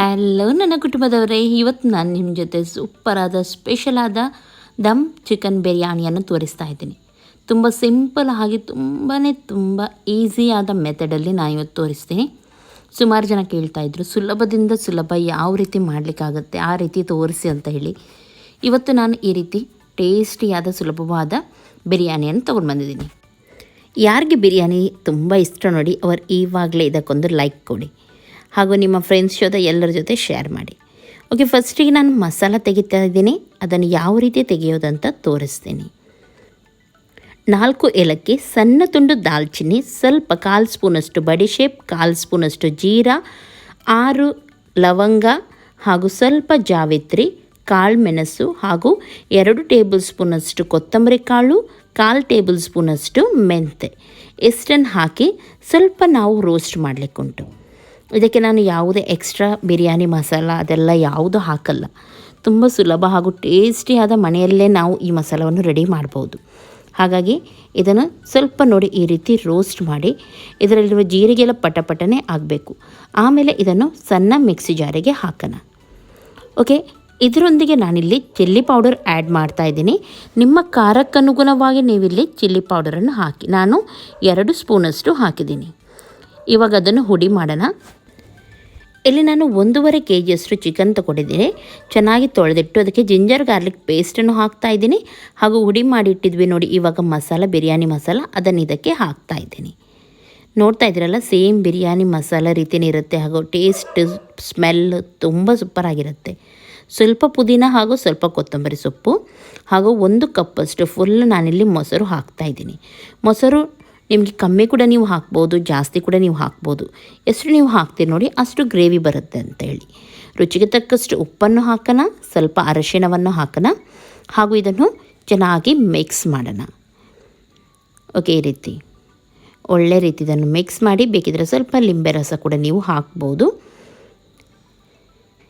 Hello ನನ್ನ ಕುಟುಂಬದವರೇ, ಇವತ್ತು ನಾನು ನಿಮ್ಮ ಜೊತೆ ಸೂಪರಾದ ಸ್ಪೆಷಲ್ ಆದ ದಮ್ ಚಿಕನ್ ಬಿರಿಯಾನಿಯನ್ನು ತೋರಿಸ್ತಾ ಇದ್ದೀನಿ. ತುಂಬ ಸಿಂಪಲ್ ಆಗಿ ತುಂಬ ಈಸಿಯಾದ ಮೆಥಡಲ್ಲಿ ನಾನು ಇವತ್ತು ತೋರಿಸ್ತೀನಿ. ಸುಮಾರು ಜನ ಕೇಳ್ತಾಯಿದ್ರು ಸುಲಭದಿಂದ ಸುಲಭ ಯಾವ ರೀತಿ ಮಾಡಲಿಕ್ಕಾಗುತ್ತೆ ಆ ರೀತಿ ತೋರಿಸಿ ಅಂತ ಹೇಳಿ. ಇವತ್ತು ನಾನು ಈ ರೀತಿ ಟೇಸ್ಟಿಯಾದ ಸುಲಭವಾದ ಬಿರಿಯಾನಿಯನ್ನು ತೊಗೊಂಡು ಬಂದಿದ್ದೀನಿ. ಯಾರಿಗೆ ಬಿರಿಯಾನಿ ತುಂಬ ಇಷ್ಟ ನೋಡಿ ಅವರು ಇವಾಗಲೇ ಇದಕ್ಕೊಂದು ಲೈಕ್ ಕೊಡಿ, ಹಾಗೂ ನಿಮ್ಮ ಫ್ರೆಂಡ್ಸ್ ಜೊತೆ ಎಲ್ಲರ ಜೊತೆ ಶೇರ್ ಮಾಡಿ. ಓಕೆ, ಫಸ್ಟಿಗೆ ನಾನು ಮಸಾಲ ತೆಗಿತಾ ಇದ್ದೀನಿ. ಅದನ್ನು ಯಾವ ರೀತಿ ತೆಗೆಯೋದಂತ ತೋರಿಸ್ತೀನಿ. 4 ಏಲಕ್ಕಿ, ಸಣ್ಣ ತುಂಡು ದಾಲ್ಚಿನ್ನಿ, ಸ್ವಲ್ಪ 1/4 ಸ್ಪೂನಷ್ಟು ಬಡಿಶೇಪ್, 1/4 ಸ್ಪೂನಷ್ಟು ಜೀರಾ, 6 ಲವಂಗ ಹಾಗೂ ಸ್ವಲ್ಪ ಜಾವಿತ್ರಿ, ಕಾಳು ಮೆಣಸು ಹಾಗೂ 2 ಟೇಬಲ್ ಸ್ಪೂನಷ್ಟು ಕೊತ್ತಂಬರಿ ಕಾಳು, 1/4 ಟೇಬಲ್ ಸ್ಪೂನಷ್ಟು ಮೆಂತೆ ಇಷ್ಟನ್ನು ಹಾಕಿ ಸ್ವಲ್ಪ ನಾವು ರೋಸ್ಟ್ ಮಾಡಲಿಕ್ಕುಂಟು. ಇದಕ್ಕೆ ನಾನು ಯಾವುದೇ ಎಕ್ಸ್ಟ್ರಾ ಬಿರಿಯಾನಿ ಮಸಾಲ ಅದೆಲ್ಲ ಯಾವುದು ಹಾಕಲ್ಲ. ತುಂಬ ಸುಲಭ ಹಾಗೂ ಟೇಸ್ಟಿಯಾದ ಮನೆಯಲ್ಲೇ ನಾವು ಈ ಮಸಾಲವನ್ನು ರೆಡಿ ಮಾಡ್ಬೋದು. ಹಾಗಾಗಿ ಇದನ್ನು ಸ್ವಲ್ಪ ನೋಡಿ ಈ ರೀತಿ ರೋಸ್ಟ್ ಮಾಡಿ ಇದರಲ್ಲಿರುವ ಜೀರಿಗೆಲ್ಲ ಪಟಪಟನೆ ಆಗಬೇಕು. ಆಮೇಲೆ ಇದನ್ನು ಸಣ್ಣ ಮಿಕ್ಸಿ ಜಾರಿಗೆ ಹಾಕೋಣ. ಓಕೆ, ಇದರೊಂದಿಗೆ ನಾನಿಲ್ಲಿ ಚಿಲ್ಲಿ ಪೌಡರ್ ಆ್ಯಡ್ ಮಾಡ್ತಾಯಿದ್ದೀನಿ. ನಿಮ್ಮ ಖಾರಕ್ಕನುಗುಣವಾಗಿ ನೀವಿಲ್ಲಿ ಚಿಲ್ಲಿ ಪೌಡರನ್ನು ಹಾಕಿ. ನಾನು 2 ಸ್ಪೂನಷ್ಟು ಹಾಕಿದ್ದೀನಿ. ಇವಾಗ ಅದನ್ನು ಹುಡಿ ಮಾಡೋಣ. ಇಲ್ಲಿ ನಾನು 1.5 kgಯಷ್ಟು ಚಿಕನ್ ತೊಗೊಂಡಿದ್ದೀನಿ. ಚೆನ್ನಾಗಿ ತೊಳೆದಿಟ್ಟು ಅದಕ್ಕೆ ಜಿಂಜರ್ ಗಾರ್ಲಿಕ್ ಪೇಸ್ಟನ್ನು ಹಾಕ್ತಾಯಿದ್ದೀನಿ. ಹಾಗೂ ಹುಡಿ ಮಾಡಿ ಇಟ್ಟಿದ್ವಿ ನೋಡಿ ಇವಾಗ ಮಸಾಲ, ಬಿರಿಯಾನಿ ಮಸಾಲ, ಅದನ್ನು ಇದಕ್ಕೆ ಹಾಕ್ತಾಯಿದ್ದೀನಿ. ನೋಡ್ತಾ ಇದ್ದೀರಲ್ಲ, ಸೇಮ್ ಬಿರಿಯಾನಿ ಮಸಾಲ ರೀತಿಯೇ ಇರುತ್ತೆ. ಹಾಗೂ ಟೇಸ್ಟ್ ಸ್ಮೆಲ್ ತುಂಬ ಸೂಪರಾಗಿರುತ್ತೆ. ಸ್ವಲ್ಪ ಪುದೀನ ಹಾಗೂ ಸ್ವಲ್ಪ ಕೊತ್ತಂಬರಿ ಸೊಪ್ಪು ಹಾಗೂ 1 ಕಪ್ಪಷ್ಟು ಫುಲ್ ನಾನಿಲ್ಲಿ ಮೊಸರು ಹಾಕ್ತಾಯಿದ್ದೀನಿ. ಮೊಸರು ನಿಮಗೆ ಕಮ್ಮಿ ಕೂಡ ನೀವು ಹಾಕ್ಬೋದು, ಜಾಸ್ತಿ ಕೂಡ ನೀವು ಹಾಕ್ಬೋದು. ಎಷ್ಟು ನೀವು ಹಾಕ್ತೀರಿ ನೋಡಿ ಅಷ್ಟು ಗ್ರೇವಿ ಬರುತ್ತೆ ಅಂತೇಳಿ. ರುಚಿಗೆ ತಕ್ಕಷ್ಟು ಉಪ್ಪನ್ನು ಹಾಕೋಣ, ಸ್ವಲ್ಪ ಅರಿಶಿಣವನ್ನು ಹಾಕೋಣ ಹಾಗೂ ಇದನ್ನು ಚೆನ್ನಾಗಿ ಮಿಕ್ಸ್ ಮಾಡೋಣ. ಓಕೆ, ಈ ರೀತಿ ಒಳ್ಳೆ ರೀತಿ ಇದನ್ನು ಮಿಕ್ಸ್ ಮಾಡಿ ಬೇಕಿದ್ರೆ ಸ್ವಲ್ಪ ಲಿಂಬೆ ರಸ ಕೂಡ ನೀವು ಹಾಕ್ಬೋದು.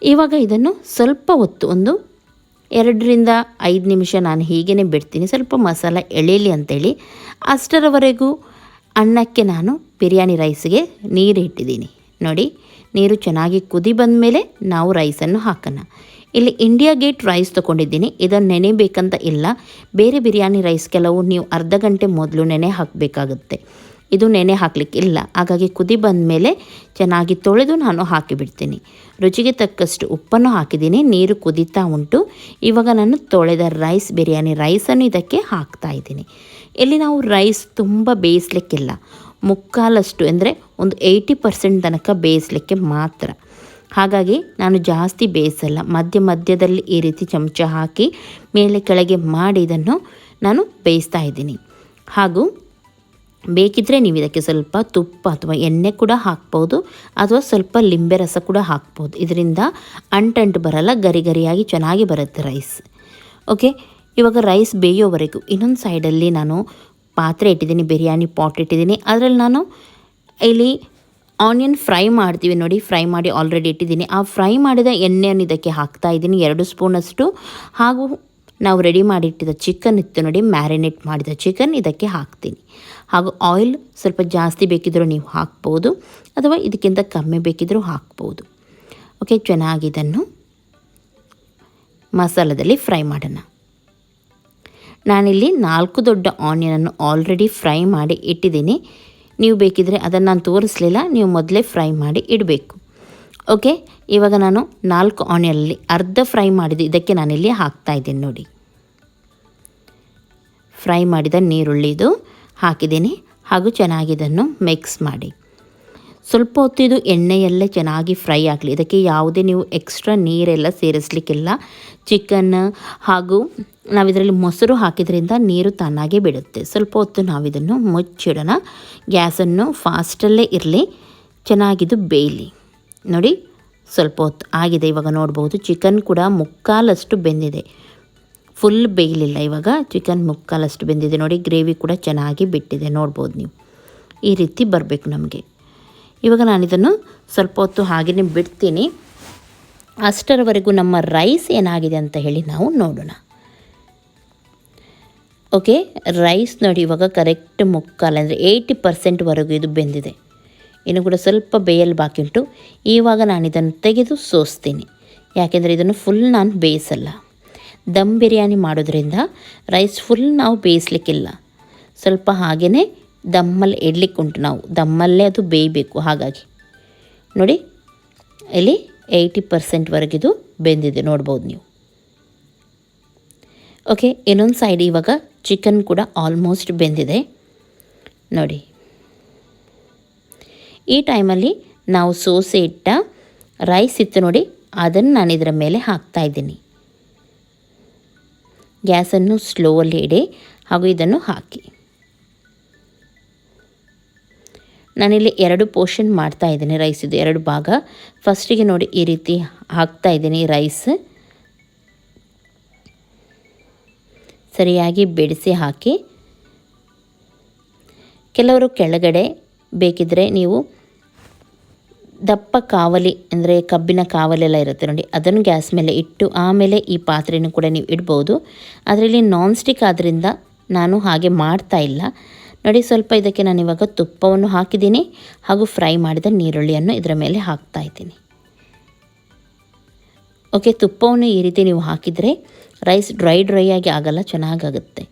ಇವಾಗ ಇದನ್ನು ಸ್ವಲ್ಪ ಹೊತ್ತು ಒಂದು 2ರಿಂದ 5 ನಿಮಿಷ ನಾನು ಹೀಗೇ ಬಿಡ್ತೀನಿ, ಸ್ವಲ್ಪ ಮಸಾಲ ಎಳೀಲಿ ಅಂತೇಳಿ. ಅಷ್ಟರವರೆಗೂ ಅನ್ನಕ್ಕೆ ನಾನು ಬಿರಿಯಾನಿ ರೈಸ್ಗೆ ನೀರು ಇಟ್ಟಿದ್ದೀನಿ ನೋಡಿ. ನೀರು ಚೆನ್ನಾಗಿ ಕುದಿ ಬಂದ ಮೇಲೆ ನಾವು ರೈಸನ್ನು ಹಾಕೋಣ. ಇಲ್ಲಿ ಇಂಡಿಯಾ ಗೇಟ್ ರೈಸ್ ತೊಗೊಂಡಿದ್ದೀನಿ. ಇದನ್ನು ನೆನೆಬೇಕಂತ ಇಲ್ಲ. ಬೇರೆ ಬಿರಿಯಾನಿ ರೈಸ್ ಕೆಲವು ನೀವು ಅರ್ಧ ಗಂಟೆ ಮೊದಲು ನೆನೆ ಹಾಕಬೇಕಾಗುತ್ತೆ. ಇದು ನೆನೆ ಹಾಕಲಿಕ್ಕಿಲ್ಲ. ಹಾಗಾಗಿ ಕುದಿ ಬಂದ ಮೇಲೆ ಚೆನ್ನಾಗಿ ತೊಳೆದು ನಾನು ಹಾಕಿಬಿಡ್ತೀನಿ. ರುಚಿಗೆ ತಕ್ಕಷ್ಟು ಉಪ್ಪನ್ನು ಹಾಕಿದ್ದೀನಿ. ನೀರು ಕುದೀತಾ ಉಂಟು. ಇವಾಗ ನಾನು ತೊಳೆದ ಬಿರಿಯಾನಿ ರೈಸನ್ನು ಇದಕ್ಕೆ ಹಾಕ್ತಾಯಿದ್ದೀನಿ. ಇಲ್ಲಿ ನಾವು ರೈಸ್ ತುಂಬ ಬೇಯಿಸಲಿಕ್ಕಿಲ್ಲ, ಮುಕ್ಕಾಲಷ್ಟು ಅಂದರೆ ಒಂದು 80% ತನಕ ಬೇಯಿಸಲಿಕ್ಕೆ ಮಾತ್ರ. ಹಾಗಾಗಿ ನಾನು ಜಾಸ್ತಿ ಬೇಯಿಸಲ್ಲ. ಮಧ್ಯದಲ್ಲಿ ಈ ರೀತಿ ಚಮಚ ಹಾಕಿ ಮೇಲೆ ಕೆಳಗೆ ಮಾಡಿ ಇದನ್ನು ನಾನು ಬೇಯಿಸ್ತಾ ಇದ್ದೀನಿ. ಹಾಗೂ ಬೇಕಿದ್ದರೆ ನೀವು ಇದಕ್ಕೆ ಸ್ವಲ್ಪ ತುಪ್ಪ ಅಥವಾ ಎಣ್ಣೆ ಕೂಡ ಹಾಕ್ಬೋದು, ಅಥವಾ ಸ್ವಲ್ಪ ಲಿಂಬೆ ರಸ ಕೂಡ ಹಾಕ್ಬೋದು. ಇದರಿಂದ ಅಂಟಂಟು ಬರಲ್ಲ, ಗರಿಯಾಗಿ ಚೆನ್ನಾಗಿ ಬರುತ್ತೆ ರೈಸ್. ಓಕೆ, ಇವಾಗ ರೈಸ್ ಬೇಯೋವರೆಗೂ ಇನ್ನೊಂದು ಸೈಡಲ್ಲಿ ನಾನು ಪಾತ್ರೆ ಇಟ್ಟಿದ್ದೀನಿ, ಬಿರಿಯಾನಿ ಪಾಟ್ ಇಟ್ಟಿದ್ದೀನಿ. ಅದರಲ್ಲಿ ನಾನು ಇಲ್ಲಿ ಆನಿಯನ್ ಫ್ರೈ ಮಾಡ್ತೀವಿ ನೋಡಿ, ಫ್ರೈ ಮಾಡಿ ಆಲ್ರೆಡಿ ಇಟ್ಟಿದ್ದೀನಿ. ಆ ಫ್ರೈ ಮಾಡಿದ ಎಣ್ಣೆಯನ್ನು ಇದಕ್ಕೆ ಹಾಕ್ತಾಯಿದ್ದೀನಿ 2 ಸ್ಪೂನಷ್ಟು. ಹಾಗೂ ನಾವು ರೆಡಿ ಮಾಡಿಟ್ಟಿದ್ದ ಚಿಕನ್ ಇತ್ತು ನೋಡಿ, ಮ್ಯಾರಿನೇಟ್ ಮಾಡಿದ ಚಿಕನ್ ಇದಕ್ಕೆ ಹಾಕ್ತೀನಿ. ಹಾಗೂ ಆಯಿಲ್ ಸ್ವಲ್ಪ ಜಾಸ್ತಿ ಬೇಕಿದ್ದರೂ ನೀವು ಹಾಕ್ಬೋದು, ಅಥವಾ ಇದಕ್ಕಿಂತ ಕಮ್ಮಿ ಬೇಕಿದ್ದರೂ ಹಾಕ್ಬೋದು. ಓಕೆ, ಚೆನ್ನಾಗಿ ಇದನ್ನು ಮಸಾಲದಲ್ಲಿ ಫ್ರೈ ಮಾಡೋಣ. ನಾನಿಲ್ಲಿ 4 ದೊಡ್ಡ ಆನಿಯನನ್ನು ಆಲ್ರೆಡಿ ಫ್ರೈ ಮಾಡಿ ಇಟ್ಟಿದ್ದೀನಿ. ನೀವು ಬೇಕಿದ್ದರೆ ಅದನ್ನು ನಾನು ತೋರಿಸಲಿಲ್ಲ, ನೀವು ಮೊದಲೇ ಫ್ರೈ ಮಾಡಿ ಇಡಬೇಕು. ಓಕೆ, ಇವಾಗ ನಾನು 4 ಆನಿಯನಲ್ಲಿ ಅರ್ಧ ಫ್ರೈ ಮಾಡಿದ್ದು ಇದಕ್ಕೆ ನಾನಿಲ್ಲಿ ಹಾಕ್ತಾಯಿದ್ದೀನಿ ನೋಡಿ. ಫ್ರೈ ಮಾಡಿದ ನೀರುಳ್ಳಿದು ಹಾಕಿದ್ದೀನಿ. ಹಾಗೂ ಚೆನ್ನಾಗಿ ಇದನ್ನು ಮಿಕ್ಸ್ ಮಾಡಿ ಸ್ವಲ್ಪ ಹೊತ್ತು ಇದು ಎಣ್ಣೆಯಲ್ಲೇ ಚೆನ್ನಾಗಿ ಫ್ರೈ ಆಗಲಿ. ಇದಕ್ಕೆ ಯಾವುದೇ ನೀವು ಎಕ್ಸ್ಟ್ರಾ ನೀರೆಲ್ಲ ಸೇರಿಸಲಿಕ್ಕಿಲ್ಲ. ಚಿಕನ್ ಹಾಗೂ ನಾವಿದರಲ್ಲಿ ಮೊಸರು ಹಾಕಿದ್ರಿಂದ ನೀರು ತಾನಾಗೆ ಬಿಡುತ್ತೆ. ಸ್ವಲ್ಪ ಹೊತ್ತು ನಾವಿದನ್ನು ಮುಚ್ಚಿಡೋಣ. ಗ್ಯಾಸನ್ನು ಫಾಸ್ಟಲ್ಲೇ ಇರಲಿ, ಚೆನ್ನಾಗಿದು ಬೇಯಲಿ ನೋಡಿ. ಸ್ವಲ್ಪ ಹೊತ್ತು ಆಗಿದೆ, ಇವಾಗ ನೋಡ್ಬೋದು ಚಿಕನ್ ಕೂಡ ಮುಕ್ಕಾಲಷ್ಟು ಬೆಂದಿದೆ, ಫುಲ್ ಬೇಯಲಿಲ್ಲ. ಇವಾಗ ಚಿಕನ್ ಮುಕ್ಕಾಲಷ್ಟು ಬೆಂದಿದೆ ನೋಡಿ. ಗ್ರೇವಿ ಕೂಡ ಚೆನ್ನಾಗಿ ಬಿಟ್ಟಿದೆ, ನೋಡ್ಬೋದು ನೀವು. ಈ ರೀತಿ ಬರಬೇಕು ನಮಗೆ. ಇವಾಗ ನಾನಿದನ್ನು ಸ್ವಲ್ಪ ಹೊತ್ತು ಹಾಗೆಯೇ ಬಿಡ್ತೀನಿ. ಅಷ್ಟರವರೆಗೂ ನಮ್ಮ ರೈಸ್ ಏನಾಗಿದೆ ಅಂತ ಹೇಳಿ ನಾವು ನೋಡೋಣ. ಓಕೆ, ರೈಸ್ ನೋಡಿ ಇವಾಗ ಕರೆಕ್ಟ್ ಮುಕ್ಕಾಲು ಅಂದರೆ 80%ವರೆಗೂ ಇದು ಬೆಂದಿದೆ. ಇನ್ನು ಕೂಡ ಸ್ವಲ್ಪ ಬೇಯಲು ಬಾಕಿ ಉಂಟು. ಇವಾಗ ನಾನು ಇದನ್ನು ತೆಗೆದು ಸೋಸ್ತೀನಿ, ಯಾಕೆಂದರೆ ಇದನ್ನು ಫುಲ್ ನಾನು ಬೇಯಿಸಲ್ಲ. ದಮ್ ಬಿರಿಯಾನಿ ಮಾಡೋದ್ರಿಂದ ರೈಸ್ ಫುಲ್ ನಾವು ಬೇಯಿಸ್ಲಿಕ್ಕಿಲ್ಲ, ಸ್ವಲ್ಪ ಹಾಗೆಯೇ ದಮ್ಮಲ್ಲಿ ಇಡಲಿಕ್ಕೆ ಉಂಟು. ನಾವು ದಮ್ಮಲ್ಲೇ ಅದು ಬೇಯಬೇಕು. ಹಾಗಾಗಿ ನೋಡಿ, ಇಲ್ಲಿ 80% ಬೆಂದಿದೆ, ನೋಡ್ಬೋದು ನೀವು. ಓಕೆ, ಇನ್ನೊಂದು ಸೈಡ್ ಇವಾಗ ಚಿಕನ್ ಕೂಡ ಆಲ್ಮೋಸ್ಟ್ ಬೆಂದಿದೆ ನೋಡಿ. ಈ ಟೈಮಲ್ಲಿ ನಾವು ಸೋಸೆ ಇಟ್ಟ ರೈಸ್ ಇತ್ತು ನೋಡಿ, ಅದನ್ನು ನಾನು ಇದರ ಮೇಲೆ ಹಾಕ್ತಾಯಿದ್ದೀನಿ. ಗ್ಯಾಸನ್ನು ಸ್ಲೋವಲ್ಲಿ ಇಡಿ ಹಾಗೂ ಇದನ್ನು ಹಾಕಿ. ನಾನಿಲ್ಲಿ 2 ಪೋರ್ಷನ್ ಮಾಡ್ತಾಯಿದ್ದೀನಿ ರೈಸ್. ಇದು 2 ಭಾಗ. ಫಸ್ಟಿಗೆ ನೋಡಿ ಈ ರೀತಿ ಹಾಕ್ತಾಯಿದ್ದೀನಿ ರೈಸ್. ಸರಿಯಾಗಿ ಬೆಡಿಸಿ ಹಾಕಿ. ಕೆಲವರು ಕೆಳಗಡೆ ಬೇಕಿದ್ದರೆ ನೀವು ದಪ್ಪ ಕಾವಲಿ ಅಂದರೆ ಕಬ್ಬಿನ ಕಾವಲೆಲ್ಲ ಇರುತ್ತೆ ನೋಡಿ, ಅದನ್ನು ಗ್ಯಾಸ್ ಮೇಲೆ ಇಟ್ಟು ಆಮೇಲೆ ಈ ಪಾತ್ರೆಯನ್ನು ಕೂಡ ನೀವು ಇಡ್ಬೋದು. ಅದರಲ್ಲಿ ನಾನ್ ಸ್ಟಿಕ್ ಆದ್ದರಿಂದ ನಾನು ಹಾಗೆ ಮಾಡ್ತಾ ಇಲ್ಲ ನೋಡಿ. ಸ್ವಲ್ಪ ಇದಕ್ಕೆ ನಾನು ಇವಾಗ ತುಪ್ಪವನ್ನು ಹಾಕಿದ್ದೀನಿ ಹಾಗೂ ಫ್ರೈ ಮಾಡಿದ ನೀರುಳ್ಳಿಯನ್ನು ಇದರ ಮೇಲೆ ಹಾಕ್ತಾ ಇದ್ದೀನಿ. ಓಕೆ, ತುಪ್ಪವನ್ನು ಈ ರೀತಿ ನೀವು ಹಾಕಿದರೆ ರೈಸ್ ಡ್ರೈ ಆಗಿ ಆಗಲ್ಲ, ಚೆನ್ನಾಗಾಗುತ್ತೆ.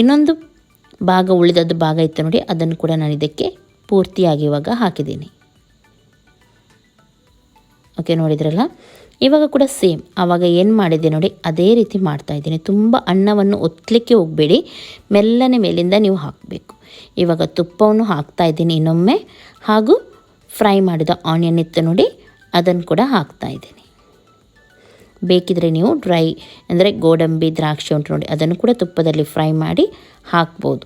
ಇನ್ನೊಂದು ಭಾಗ ಉಳಿದದ್ದು ಭಾಗ ಇತ್ತು ನೋಡಿ, ಅದನ್ನು ಕೂಡ ನಾನು ಇದಕ್ಕೆ ಪೂರ್ತಿಯಾಗಿ ಇವಾಗ ಹಾಕಿದ್ದೀನಿ. ಓಕೆ, ನೋಡಿದ್ರಲ್ಲ. ಇವಾಗ ಕೂಡ ಸೇಮ್ ಆವಾಗ ಏನು ಮಾಡಿದ್ದೆ ನೋಡಿ, ಅದೇ ರೀತಿ ಮಾಡ್ತಾಯಿದ್ದೀನಿ. ತುಂಬ ಅನ್ನವನ್ನು ಒತ್ತಲಿಕ್ಕೆ ಹೋಗಬೇಡಿ, ಮೆಲ್ಲನೆ ಮೇಲಿಂದ ನೀವು ಹಾಕಬೇಕು. ಇವಾಗ ತುಪ್ಪವನ್ನು ಹಾಕ್ತಾಯಿದ್ದೀನಿ ಇನ್ನೊಮ್ಮೆ, ಹಾಗೂ ಫ್ರೈ ಮಾಡಿದ ಆನಿಯನ್ ಇತ್ತು ನೋಡಿ, ಅದನ್ನು ಕೂಡ ಹಾಕ್ತಾಯಿದ್ದೀನಿ. ಬೇಕಿದ್ರೆ ನೀವು ಡ್ರೈ ಅಂದರೆ ಗೋಡಂಬಿ ದ್ರಾಕ್ಷಿ ಉಂಟು ನೋಡಿ, ಅದನ್ನು ಕೂಡ ತುಪ್ಪದಲ್ಲಿ ಫ್ರೈ ಮಾಡಿ ಹಾಕ್ಬೋದು.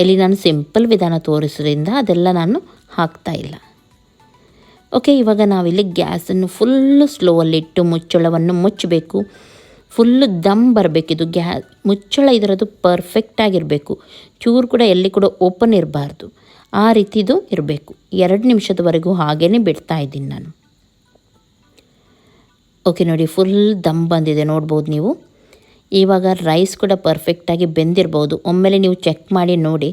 ಇಲ್ಲಿ ನಾನು ಸಿಂಪಲ್ ವಿಧಾನ ತೋರಿಸೋದ್ರಿಂದ ಅದೆಲ್ಲ ನಾನು ಹಾಕ್ತಾಯಿಲ್ಲ. ಓಕೆ, ಇವಾಗ ನಾವಿಲ್ಲಿ ಗ್ಯಾಸನ್ನು ಫುಲ್ಲು ಸ್ಲೋವಲ್ಲಿಟ್ಟು ಮುಚ್ಚಳವನ್ನು ಮುಚ್ಚಬೇಕು. ಫುಲ್ಲು ದಮ್ ಬರಬೇಕಿದು. ಮುಚ್ಚಳ ಇದರದ್ದು ಪರ್ಫೆಕ್ಟಾಗಿರಬೇಕು. ಚೂರು ಕೂಡ ಎಲ್ಲಿ ಕೂಡ ಓಪನ್ ಇರಬಾರ್ದು, ಆ ರೀತಿದು ಇರಬೇಕು. 2 ನಿಮಿಷದವರೆಗೂ ಹಾಗೇ ಬಿಡ್ತಾ ಇದ್ದೀನಿ ನಾನು. ಓಕೆ ನೋಡಿ, ಫುಲ್ ದಮ್ ಬಂದಿದೆ, ನೋಡ್ಬೋದು ನೀವು. ಇವಾಗ ರೈಸ್ ಕೂಡ ಪರ್ಫೆಕ್ಟಾಗಿ ಬೆಂದಿರ್ಬೋದು. ಒಮ್ಮೆಲೆ ನೀವು ಚೆಕ್ ಮಾಡಿ ನೋಡಿ.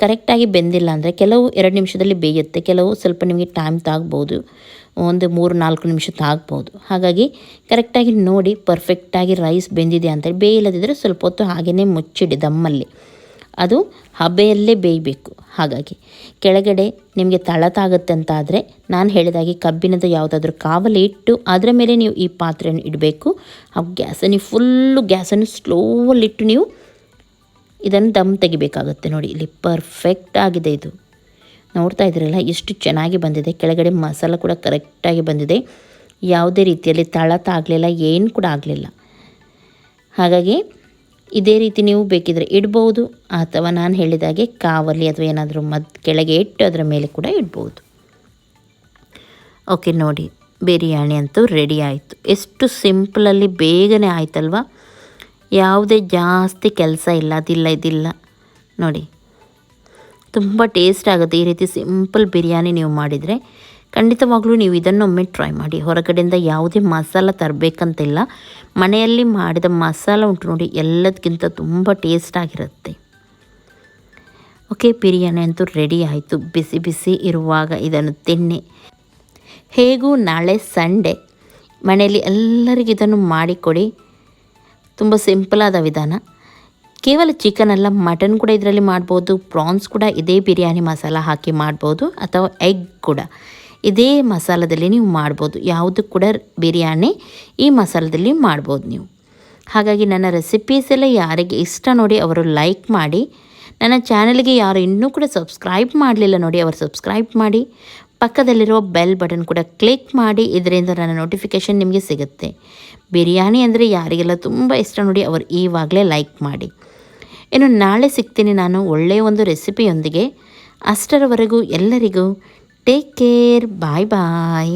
ಕರೆಕ್ಟಾಗಿ ಬೆಂದಿಲ್ಲ ಅಂದರೆ ಕೆಲವು 2 ನಿಮಿಷದಲ್ಲಿ ಬೇಯುತ್ತೆ, ಕೆಲವು ಸ್ವಲ್ಪ ನಿಮಗೆ ಟೈಮ್ ತಾಗ್ಬೋದು, ಒಂದು 3-4 ನಿಮಿಷ ತಾಗ್ಬೋದು. ಹಾಗಾಗಿ ಕರೆಕ್ಟಾಗಿ ನೋಡಿ ಪರ್ಫೆಕ್ಟಾಗಿ ರೈಸ್ ಬೆಂದಿದೆ ಅಂತೇಳಿ. ಬೇಯಿಲ್ಲದಿದ್ದರೆ ಸ್ವಲ್ಪ ಹೊತ್ತು ಹಾಗೆಯೇ ಮುಚ್ಚಿಡಿ ದಮ್ಮಲ್ಲಿ, ಅದು ಹಬೆಯಲ್ಲೇ ಬೇಯಬೇಕು. ಹಾಗಾಗಿ ಕೆಳಗಡೆ ನಿಮಗೆ ತಳತಾಗುತ್ತೆ ಅಂತ ಆದರೆ ನಾನು ಹೇಳಿದಾಗೆ ಕಬ್ಬಿಣದ ಯಾವುದಾದ್ರೂ ಕಾವಲಿ ಇಟ್ಟು ಅದರ ಮೇಲೆ ನೀವು ಈ ಪಾತ್ರೆಯನ್ನು ಇಡಬೇಕು. ಹಾಗೂ ಗ್ಯಾಸನ್ನು ಫುಲ್ಲು ಗ್ಯಾಸನ್ನು ಸ್ಲೋವಲ್ಲಿಟ್ಟು ನೀವು ಇದನ್ನು ದಮ್ ತೆಗಿಬೇಕಾಗುತ್ತೆ ನೋಡಿ. ಇಲ್ಲಿ ಪರ್ಫೆಕ್ಟ್ ಆಗಿದೆ ಇದು, ನೋಡ್ತಾ ಇದ್ದೀರಲ್ಲ ಎಷ್ಟು ಚೆನ್ನಾಗಿ ಬಂದಿದೆ. ಕೆಳಗಡೆ ಮಸಾಲ ಕೂಡ ಕರೆಕ್ಟಾಗಿ ಬಂದಿದೆ, ಯಾವುದೇ ರೀತಿಯಲ್ಲಿ ತಳತಾಗಲಿಲ್ಲ, ಏನು ಕೂಡ ಆಗಲಿಲ್ಲ. ಹಾಗಾಗಿ ಇದೇ ರೀತಿ ನೀವು ಬೇಕಿದ್ರೆ ಇಡ್ಬೋದು, ಅಥವಾ ನಾನು ಹೇಳಿದಾಗೆ ಕಾವಲಿ ಅಥವಾ ಏನಾದರೂ ಕೆಳಗೆ ಇಟ್ಟು ಅದರ ಮೇಲೆ ಕೂಡ ಇಡ್ಬೋದು. ಓಕೆ ನೋಡಿ, ಬಿರಿಯಾನಿ ಅಂತೂ ರೆಡಿ ಆಯಿತು. ಎಷ್ಟು ಸಿಂಪಲಲ್ಲಿ ಬೇಗನೆ ಆಯ್ತಲ್ವ, ಯಾವುದೇ ಜಾಸ್ತಿ ಕೆಲಸ ಇಲ್ಲ, ಇದಿಲ್ಲ ನೋಡಿ. ತುಂಬ ಟೇಸ್ಟ್ ಆಗುತ್ತೆ ಈ ರೀತಿ ಸಿಂಪಲ್ ಬಿರಿಯಾನಿ ನೀವು ಮಾಡಿದರೆ. ಖಂಡಿತವಾಗ್ಲೂ ನೀವು ಇದನ್ನೊಮ್ಮೆ ಟ್ರೈ ಮಾಡಿ. ಹೊರಗಡೆಯಿಂದ ಯಾವುದೇ ಮಸಾಲ ತರಬೇಕಂತಿಲ್ಲ, ಮನೆಯಲ್ಲಿ ಮಾಡಿದ ಮಸಾಲ ಉಂಟು ನೋಡಿ, ಎಲ್ಲದಕ್ಕಿಂತ ತುಂಬ ಟೇಸ್ಟ್ ಆಗಿರುತ್ತೆ. ಓಕೆ, ಬಿರಿಯಾನಿ ಅಂತೂ ರೆಡಿ ಆಯಿತು. ಬಿಸಿ ಬಿಸಿ ಇರುವಾಗ ಇದನ್ನು ತಿನ್ನಿ. ಹೇಗೂ ನಾಳೆ ಸಂಡೇ, ಮನೆಯಲ್ಲಿ ಎಲ್ಲರಿಗೂ ಇದನ್ನು ಮಾಡಿಕೊಡಿ. ತುಂಬ ಸಿಂಪಲಾದ ವಿಧಾನ. ಕೇವಲ ಚಿಕನ್ ಅಲ್ಲ, ಮಟನ್ ಕೂಡ ಇದರಲ್ಲಿ ಮಾಡ್ಬೋದು, ಪ್ರಾನ್ಸ್ ಕೂಡ ಇದೇ ಬಿರಿಯಾನಿ ಮಸಾಲ ಹಾಕಿ ಮಾಡ್ಬೋದು, ಅಥವಾ ಎಗ್ ಕೂಡ ಇದೇ ಮಸಾಲದಲ್ಲಿ ನೀವು ಮಾಡ್ಬೋದು. ಯಾವುದು ಕೂಡ ಬಿರಿಯಾನಿ ಈ ಮಸಾಲದಲ್ಲಿ ಮಾಡ್ಬೋದು ನೀವು. ಹಾಗಾಗಿ ನನ್ನ ರೆಸಿಪೀಸ್ ಎಲ್ಲ ಯಾರಿಗೆ ಇಷ್ಟ ನೋಡಿ ಅವರು ಲೈಕ್ ಮಾಡಿ. ನನ್ನ ಚಾನಲ್ಗೆ ಯಾರು ಇನ್ನೂ ಕೂಡ ಸಬ್ಸ್ಕ್ರೈಬ್ ಮಾಡಲಿಲ್ಲ ನೋಡಿ, ಅವರು ಸಬ್ಸ್ಕ್ರೈಬ್ ಮಾಡಿ. ಪಕ್ಕದಲ್ಲಿರೋ ಬೆಲ್ ಬಟನ್ ಕೂಡ ಕ್ಲಿಕ್ ಮಾಡಿ, ಇದರಿಂದ ನನ್ನ ನೋಟಿಫಿಕೇಷನ್ ನಿಮಗೆ ಸಿಗುತ್ತೆ. ಬಿರಿಯಾನಿ ಅಂದರೆ ಯಾರಿಗೆಲ್ಲ ತುಂಬ ಇಷ್ಟ ನೋಡಿ, ಅವರು ಈವಾಗಲೇ ಲೈಕ್ ಮಾಡಿ. ಇನ್ನು ನಾಳೆ ಸಿಗ್ತೀನಿ ನಾನು ಒಳ್ಳೆಯ ಒಂದು ರೆಸಿಪಿಯೊಂದಿಗೆ. ಅಷ್ಟರವರೆಗೂ ಎಲ್ಲರಿಗೂ ಟೇಕ್ ಕೇರ್, ಬಾಯ್ ಬಾಯ್.